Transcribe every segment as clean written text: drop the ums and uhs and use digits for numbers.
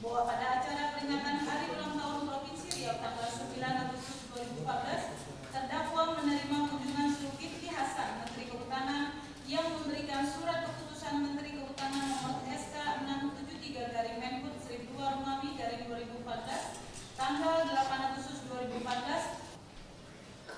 bahwa pada acara peringatan Hari Ulang Tahun Provinsi Riau tanggal 9 Agustus 2014, terdakwa menerima kunjungan Zulkifli Hasan, Menteri Kehutanan, yang memberikan surat keputusan Menteri Kehutanan nomor SK 673/Menhub 1002 Romawi/2014 tanggal 8 Agustus 2014.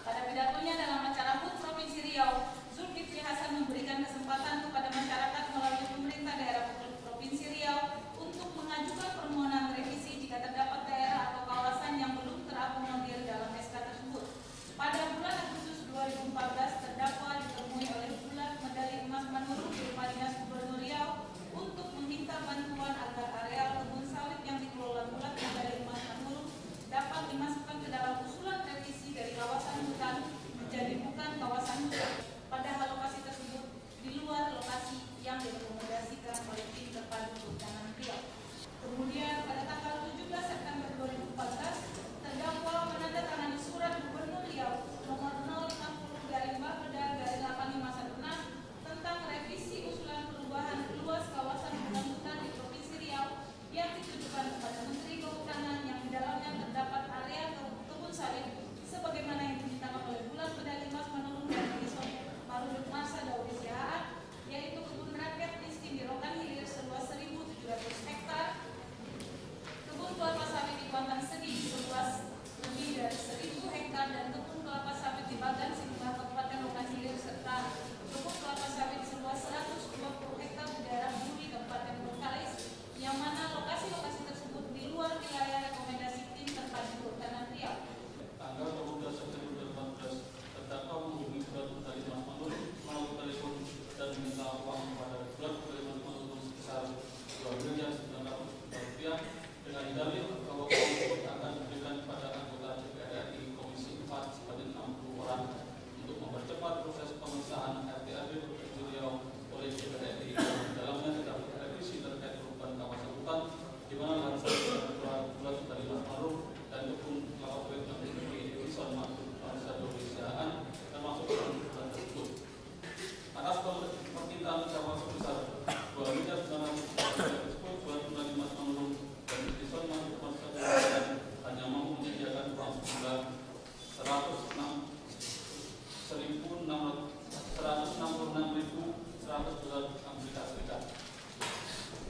Pada pidatonya dalam acara HUT Provinsi Riau, Zulkifli Hasan memberikan kesempatan kepada masyarakat melalui pemerintah daerah Provinsi Riau untuk mengajukan permohonan revisi jika terdapat daerah atau kawasan yang belum terakomodir dalam SK tersebut. Pada bulan Agustus 2014, terdakwa ditemui oleh Bulat Medali Emas Manurung di Rumah Dinas Gubernur Riau untuk meminta bantuan agar areal kebun sawit yang dikelola Bulat Medali Emas Manurung dapat dimasukkan ke dalam usulan revisi dari kawasan hutan menjadi bukan kawasan hutan. Padahal lokasi tersebut di luar lokasi yang direkomendasikan oleh tim terpadu kehutanan Riau. Kemudian pada tanggal 17 September 2014, terdakwa menandatangani surat Gubernur Riau nomor 060-Bapeda-8516 tentang revisi usulan perubahan luas kawasan hutan di Provinsi Riau yang ditujukan kepada Menteri Kehutanan yang di dalamnya terdapat area kebun sawit sebagaimana yang dimintakan oleh Bulat Medali Emas Manurung dan Edison Marudut Masa Daudi Sihaan, yaitu kebun rakyat miskin di Rokan Hilir seluas 1.700 hektar, kebun kelapa sawit di Kuantan Sedi seluas lebih dari 1.000 hektar, dan kebun kelapa sawit di Bagan Simbah Kabupaten Rokan Hilir, serta kebun kelapa sawit seluas 120 hektar di daerah Budi Kabupaten Bengkalis, yang mana lokasi-lokasi tersebut di luar wilayah rekomendasi tim terpadu kehutanan Riau. Tanggal 12 September 2014, terdakwa menghubungi Bulat Medali Emas Manurung melalui telepon dan meminta uang kepada Bulat Medali Emas Manurung sebesar Rp2.900.000 dengan dalil bahwa uang tersebut akan diberikan kepada anggota DPR RI Komisi 4 sebanyak 60 orang untuk mempercepat proses pengesahan RPRD Provinsi Riau oleh DPR RI. Dalamnya terdapat revisi terkait perubahan kawasan hutan di mana lahan sawit Bulat Medali Emas Manurung dan kebun kelapa sawit yang dimiliki Edison Marudut Masa Daudi Sihaan termasuk dalam usulan tersebut. Atas permintaan terdakwa sebesar Rp2.900.000 tersebut, Bulat Medali Emas Manurung dan Edison Marudut Masa Daudi Sihaan hanya mampu menyediakan uang sejumlah $166.100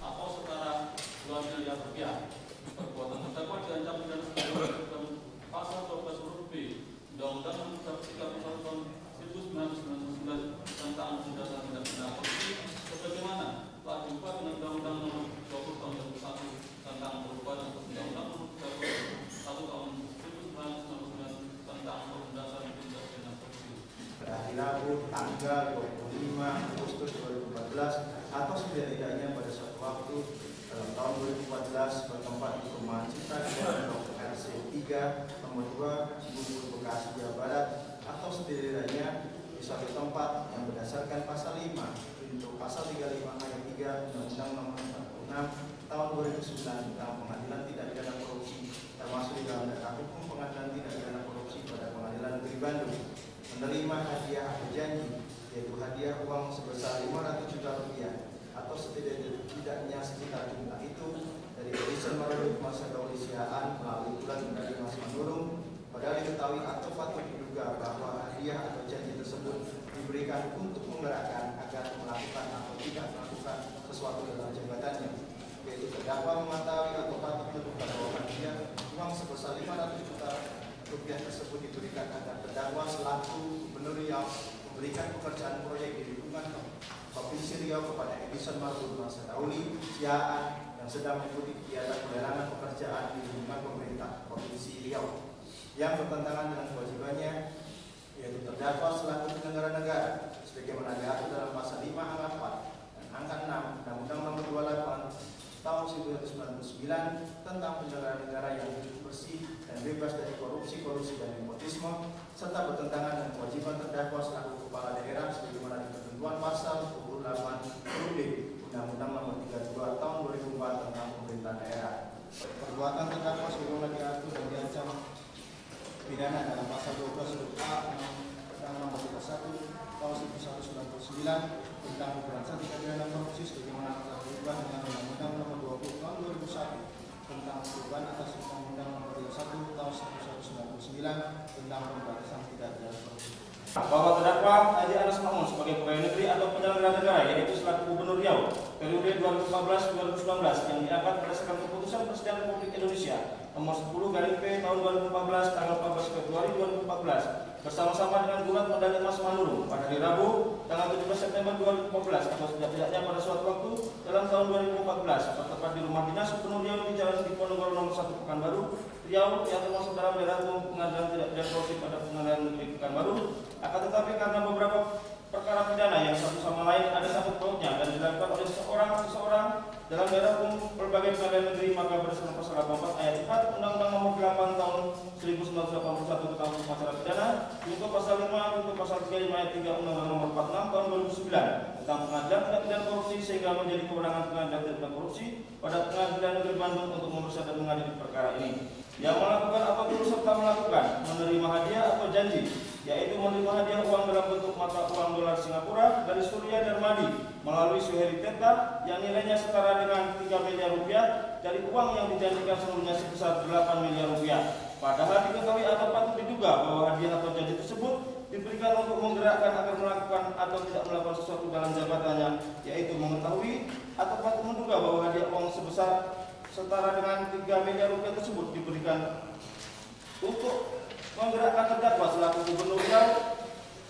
atau setara Rp2 miliar. Perbuatan terdakwa diancam dengan pasal 12 huruf B Undang-Undang Nomor 31 Tahun 1999 tentang Undang-Undang Tindak Pidana Korupsi sebagaimana telah diubah dengan Undang-Undang Nomor 20 Tahun 2001 tentang perubahan atas Undang-Undang Nomor 31 Tahun 1999 tentang Pemberantasan Tindak Pidana Korupsi. Hari Rabu tanggal 25 Agustus 2014 atau setidak-tidaknya pada suatu waktu dalam tahun 2014 bertempat di Perumahan Citra Blok RC 3 nomor 2 Cibubur, Bekasi, Jawa Barat, atau setidaknya di suatu tempat yang berdasarkan pasal 5 untuk pasal 35 ayat 3 Undang-Undang Nomor 46 Tahun 2009 tentang Pengadilan Tindak Pidana Korupsi, termasuk di dalam data hukum Pengadilan Tindak Pidana Korupsi pada Pengadilan Negeri Bandung, menerima hadiah atau janji, yaitu hadiah uang sebesar Rp500 juta atau setidaknya sekitar jumlah itu dari Edison Marudut Masa Daudi Sihaan melalui Bulat Medali Emas Manurung, padahal diketahui atau patut diduga bahwa hadiah atau janji tersebut diberikan untuk menggerakkan agar melakukan atau tidak melakukan sesuatu dalam jabatannya, yaitu terdakwa mengetahui atau patut menduga bahwa hadiah uang sebesar Rp500 juta tersebut diberikan agar terdakwa selaku Gubernur Riau memberikan pekerjaan proyek di lingkungan Provinsi Riau kepada Edison Marudut Masa Daudi Sihaan yang sedang mengikuti kegiatan pelelangan pekerjaan di lingkungan pemerintah Provinsi Riau yang bertentangan dengan kewajibannya, yaitu terdakwa selaku penyelenggara negara sebagaimana diatur dalam pasal 5 angka 4 dan angka 6 Undang-Undang Nomor 28 Tahun 1999 tentang penyelenggaraan negara yang hidup bersih dan bebas dari korupsi dan nepotisme, serta bertentangan dengan kewajiban terdakwa selaku kepala daerah sebagaimana ketentuan pasal 28 huruf D Undang-Undang Nomor 32 Tahun 2004 tentang pemerintah daerah. Perbuatan terdakwa sebagaimana diatur dan diancam pidana dalam pasal 12 huruf A Undang-Undang Nomor 31 Tahun 1999 tentang pemberantasan tindak pidana korupsi sebagaimana telah berubah dengan Undang-Undang Nomor 20 Tahun 2001 tentang perubahan atas Undang-Undang Nomor 31 Tahun 1999 tentang pemberantasan tindak pidana korupsi. Bahwa terdakwa Haji Anas Mamun sebagai pegawai negeri atau penyelenggara negara yaitu selaku Gubernur Riau periode 2014-2019 yang diangkat berdasarkan keputusan Presiden Republik Indonesia nomor 10/P tahun 2014 tanggal 14 Februari 2014 bersama-sama dengan Gulat Medali Emas Manurung pada hari Rabu tanggal 17 September 2014 atau setidak-tidaknya pada suatu waktu dalam tahun 2014 bertepat di rumah dinas Gubernur Riau di Jalan Diponegoro nomor 1 Pekanbaru Riau yang termasuk dalam daerah umum pengadilan tindak pidana korupsi pada Pengadilan Negeri Pekanbaru. Akan tetapi karena beberapa perkara pidana yang satu sama lain ada sangkut pautnya dan dilakukan oleh seseorang dalam daerah umum berbagai pengadilan negeri, maka berdasarkan pasal 84 ayat 4 Undang-Undang Nomor 8 Tahun 1981 tentang hukum acara pidana, untuk pasal 5 untuk pasal 35 ayat 3 Undang-Undang Nomor 46 Tahun 2009 tentang pengadilan tindak pidana korupsi, sehingga menjadi kewenangan pengadilan tindak pidana korupsi pada Pengadilan Negeri Bandung untuk memeriksa dan mengadili perkara ini. Yang melakukan atau turut serta melakukan menerima hadiah atau janji, yaitu menerima hadiah uang dalam bentuk mata uang dolar Singapura dari Surya Darmadi melalui Suheri Teta yang nilainya setara dengan 3 miliar rupiah dari uang yang dijanjikan seluruhnya sebesar 8 miliar rupiah. Padahal diketahui atau patut diduga bahwa hadiah atau janji tersebut diberikan untuk menggerakkan agar melakukan atau tidak melakukan sesuatu dalam jabatannya, yaitu mengetahui atau patut menduga bahwa hadiah uang sebesar setara dengan 3 miliar rupiah tersebut diberikan untuk menggerakkan terdakwa selaku Gubernur Riau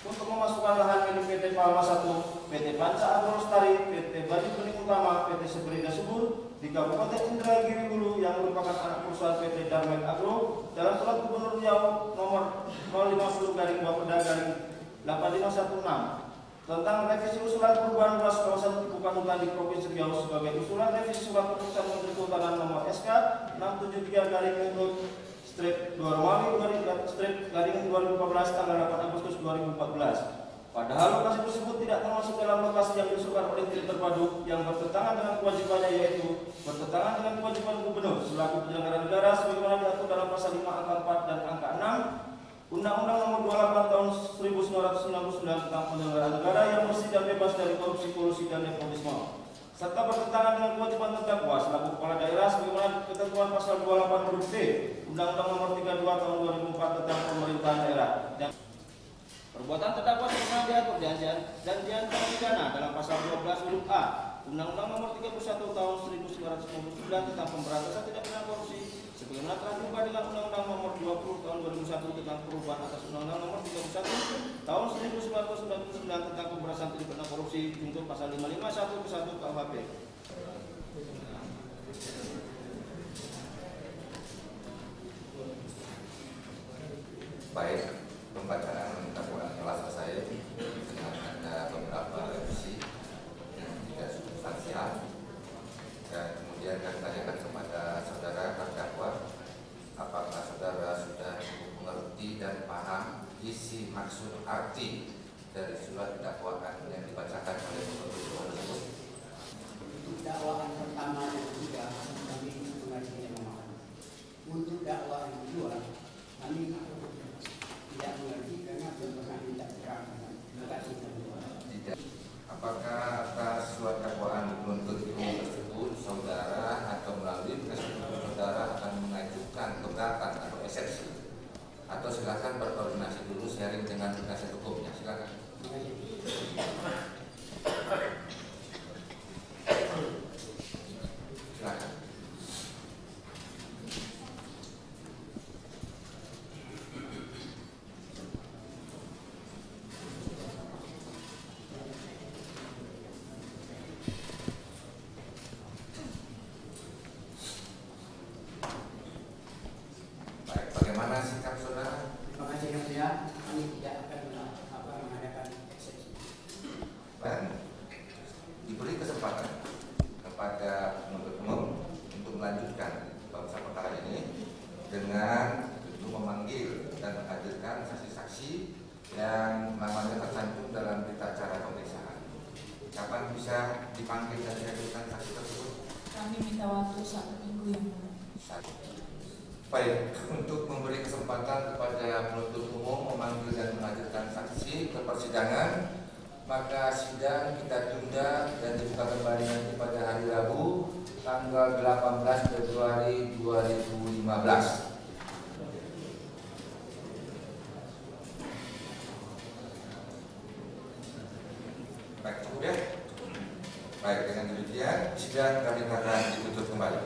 untuk memasukkan lahan milik PT Palma 1, PT Panca Agro Lestari, PT Baju Bening Utama, PT Sebrida Subur di Kabupaten Indragiri Hulu yang merupakan anak perusahaan PT Darmek Agro dalam surat Gubernur Riau nomor 050/Bapeda-8516 tentang revisi usulan perubahan luas kawasan bukan hutan di Provinsi Riau sebagai usulan revisi surat keputusan Menteri Kehutanan nomor SK 673/2014 tanggal 8 Agustus 2014. Padahal lokasi tersebut tidak termasuk dalam lokasi yang diusulkan oleh tim terpadu yang bertentangan dengan kewajibannya, yaitu bertentangan dengan kewajiban Gubernur selaku penyelenggara negara sebagaimana diatur dalam pasal 5 angka 4 dan angka 6 Undang-Undang Nomor 28 Tahun 1999 tentang penyelenggaraan negara yang bersih dan bebas dari korupsi, kolusi, dan nepotisme, serta bertentangan dengan kewajiban terdakwa selaku kepala daerah sebagaimana ketentuan pasal 28 huruf D Undang-Undang Nomor 32 Tahun 2004 tentang pemerintahan daerah. Dan perbuatan terdakwa sebagaimana diatur dan diancam pidana dalam pasal 12 huruf A Undang-Undang Nomor 31 Tahun 1999 tentang pemberantasan tindak pidana korupsi, sebagaimana telah diubah dengan Undang-Undang Nomor 20 Tahun 2001 tentang perubahan atas Undang-Undang Nomor 31 Tahun 1999 tentang pemberantasan tindak pidana korupsi untuk pasal 551 ke 1 KUHP. Baik, pembacaan dakwaan telah selesai dengan ada beberapa revisi yang tidak substansial, dan kemudian kami tanyakan kepada saudara terdakwa apakah saudara sudah mengerti dan paham isi maksud arti dari surat dakwaan yang dibacakan oleh Gubernur tersebut. Untuk dakwaan pertama dan kedua kami mengerti dan memahami. Untuk dakwaan kedua kami tidak mengerti karena belum pernah minta keterangan. Terima kasih. Tidak. Apakah atas surat dakwaan penuntut umum tersebut saudara atau melalui penasihat saudara akan mengajukan keberatan atau eksepsi, atau silakan berkoordinasi dulu sharing dengan penasihat hukumnya, silakan. Silakan. Baik, bagaimana sikap saudara? Terima kasih yang mulia. Kami tidak akan mengadakan eksepsi. Dan diberi kesempatan kepada penuntut umum untuk melanjutkan bangsa perkara ini dengan tentu memanggil dan menghadirkan saksi-saksi yang namanya tercantum dalam berita acara pemeriksaan. Kapan bisa dipanggil dan dihadirkan saksi tersebut? Kami minta waktu 1 minggu yang mulia. Baik, untuk memberi kesempatan kepada penuntut umum memanggil dan menghadirkan saksi ke persidangan, maka sidang kita tunda dan dibuka kembali nanti pada hari Rabu tanggal 18 Februari 2015. Baik, cukup ya. Baik, dengan demikian sidang kami akan ditutup kembali.